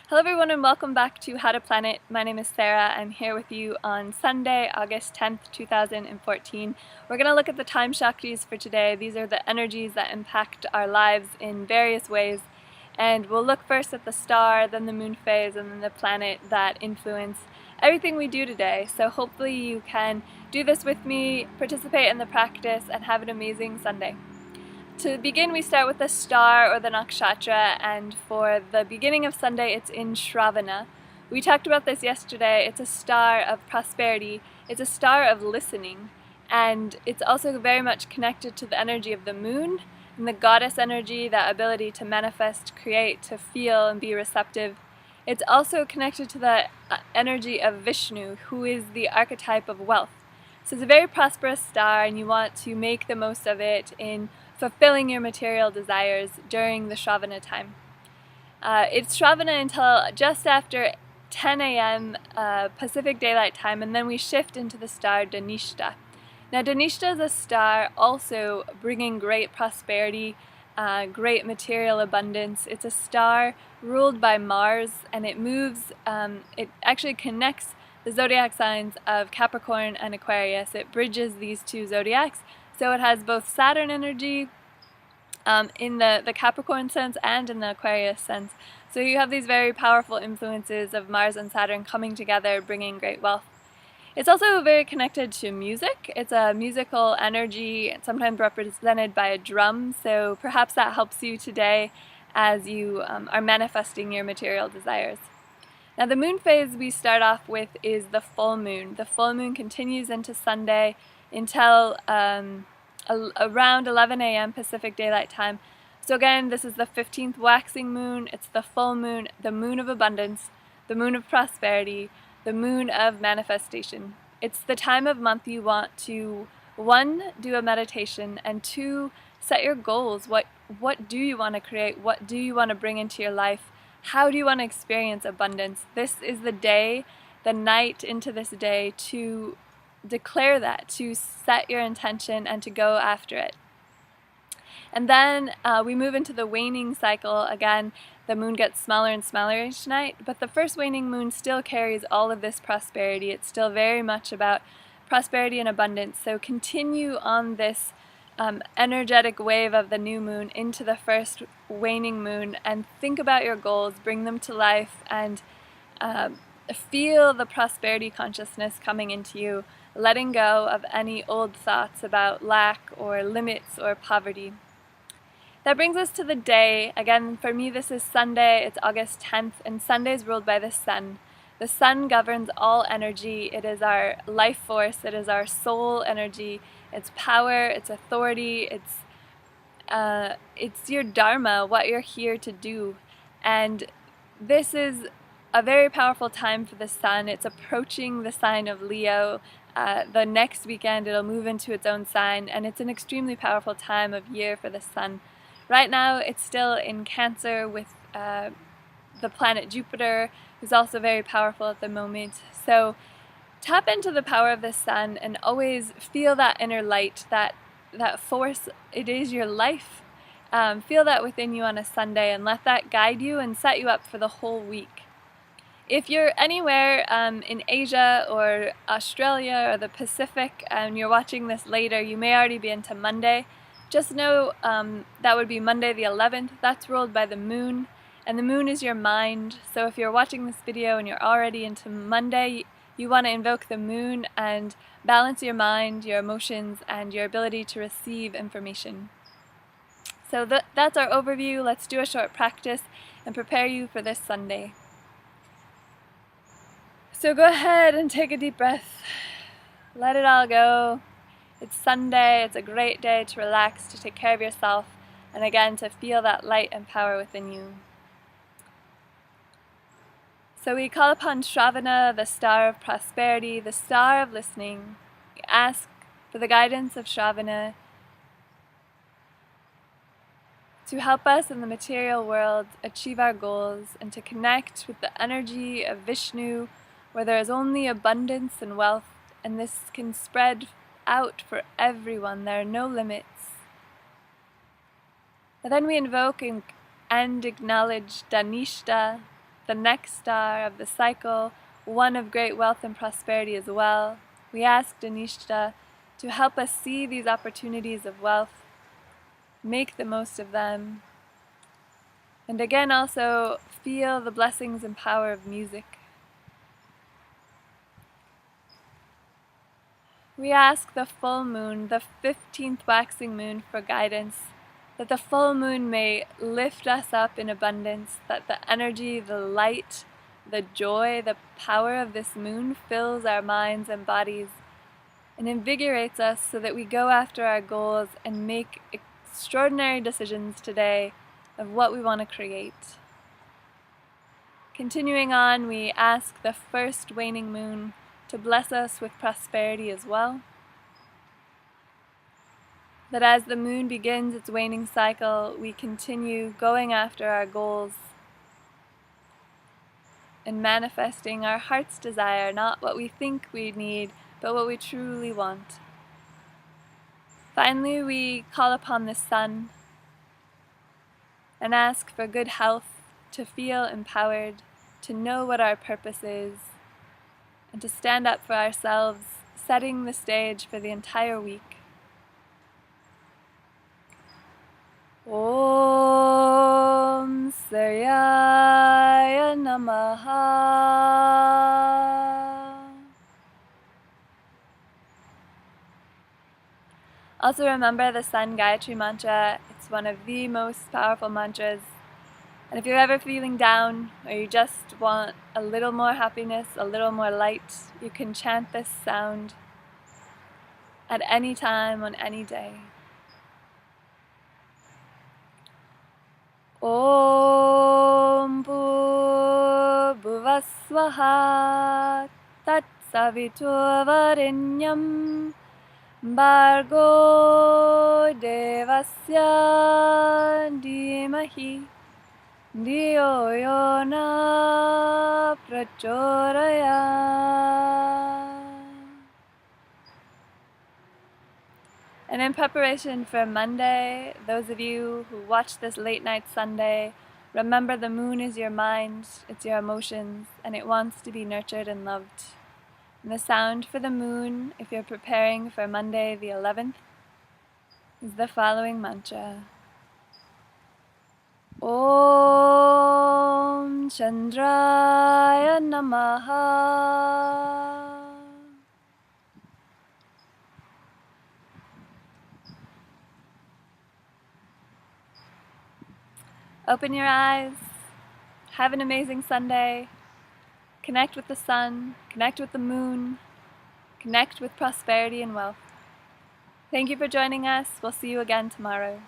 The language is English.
Hello everyone and welcome back to How to Planet. My name is Sarah. I'm here with you on Sunday, August 10th, 2014. We're going to look at the time shaktis for today. These are the energies that impact our lives in various ways. And we'll look first at the star, then the moon phase, and then the planet that influence everything we do today. So hopefully you can do this with me, participate in the practice, and have an amazing Sunday. To begin, we start with the star or the nakshatra, and for the beginning of Sunday it's in Shravana. We talked about this yesterday. It's a star of prosperity, it's a star of listening, and it's also very much connected to the energy of the moon and the goddess energy, that ability to manifest, create, to feel and be receptive. It's also connected to the energy of Vishnu, who is the archetype of wealth. So it's a very prosperous star, and you want to make the most of it in fulfilling your material desires during the Shravana time. It's Shravana until just after 10 a.m. Pacific Daylight Time, and then we shift into the star Dhanishta. Now Dhanishta is a star also bringing great prosperity, great material abundance. It's a star ruled by Mars, and it moves, it actually connects the zodiac signs of Capricorn and Aquarius. It bridges these two zodiacs. So it has both Saturn energy in the Capricorn sense and in the Aquarius sense. So you have these very powerful influences of Mars and Saturn coming together, bringing great wealth. It's also very connected to music. It's a musical energy, sometimes represented by a drum. So perhaps that helps you today as you are manifesting your material desires. Now the moon phase we start off with is the full moon. The full moon continues into Sunday until around 11 a.m. Pacific Daylight Time. So again, this is the 15th waxing moon. It's the full moon, the moon of abundance, the moon of prosperity, the moon of manifestation. It's the time of month you want to, 1, do a meditation, and 2, set your goals. What do you want to create? What do you want to bring into your life? How do you want to experience abundance? This is the day, the night into this day, to declare that, to set your intention and to go after it. And then we move into the waning cycle. Again, the moon gets smaller and smaller each night, but the first waning moon still carries all of this prosperity. It's still very much about prosperity and abundance. So continue on this energetic wave of the new moon into the first waning moon, and think about your goals, bring them to life, and feel the prosperity consciousness coming into you, letting go of any old thoughts about lack or limits or poverty. That brings us to the day. Again, for me this is Sunday. It's August 10th, and Sunday is ruled by the sun. The sun governs all energy. It is our life force. It is our soul energy. It's power, it's authority, it's your dharma, what you're here to do. And this is a very powerful time for the sun. It's approaching the sign of Leo. The next weekend it'll move into its own sign, and it's an extremely powerful time of year for the sun. Right now it's still in Cancer with the planet Jupiter, who's also very powerful at the moment. So tap into the power of the sun and always feel that inner light, that force. It is your life. Feel that within you on a Sunday, and let that guide you and set you up for the whole week. If you're anywhere in Asia or Australia or the Pacific and you're watching this later, you may already be into Monday. Just know that would be Monday the 11th. That's ruled by the moon, and the moon is your mind. So if you're watching this video and you're already into Monday, you want to invoke the moon and balance your mind, your emotions, and your ability to receive information. So that's our overview. Let's do a short practice and prepare you for this Sunday. So go ahead and take a deep breath. Let it all go. It's Sunday. It's a great day to relax, to take care of yourself, and again to feel that light and power within you. So we call upon Shravana, the star of prosperity, the star of listening. We ask for the guidance of Shravana to help us in the material world achieve our goals, and to connect with the energy of Vishnu, where there is only abundance and wealth, and this can spread out for everyone. There are no limits. And then we invoke and acknowledge Dhanishta, the next star of the cycle, one of great wealth and prosperity as well. We ask Danishta to help us see these opportunities of wealth, make the most of them, and again also feel the blessings and power of music. We ask the full moon, the 15th waxing moon, for guidance, that the full moon may lift us up in abundance, that the energy, the light, the joy, the power of this moon fills our minds and bodies and invigorates us so that we go after our goals and make extraordinary decisions today of what we want to create. Continuing on, we ask the first waning moon to bless us with prosperity as well. That as the moon begins its waning cycle, we continue going after our goals and manifesting our heart's desire, not what we think we need, but what we truly want. Finally, we call upon the sun and ask for good health, to feel empowered, to know what our purpose is, and to stand up for ourselves, setting the stage for the entire week. Om Suryaya Namaha. Also remember the Sun Gayatri mantra. It's one of the most powerful mantras. And if you're ever feeling down, or you just want a little more happiness, a little more light, you can chant this sound at any time on any day. Om Bhuvasvaha Tat Saviturvarenyam Bhargo Devasya Dhimahi Dhiyo Yona Prachodayat. And in preparation for Monday, those of you who watch this late night Sunday, remember the moon is your mind, it's your emotions, and it wants to be nurtured and loved. And the sound for the moon, if you're preparing for Monday the 11th, is the following mantra. Om Chandraya Namaha. Open your eyes, have an amazing Sunday, connect with the sun, connect with the moon, connect with prosperity and wealth. Thank you for joining us. We'll see you again tomorrow.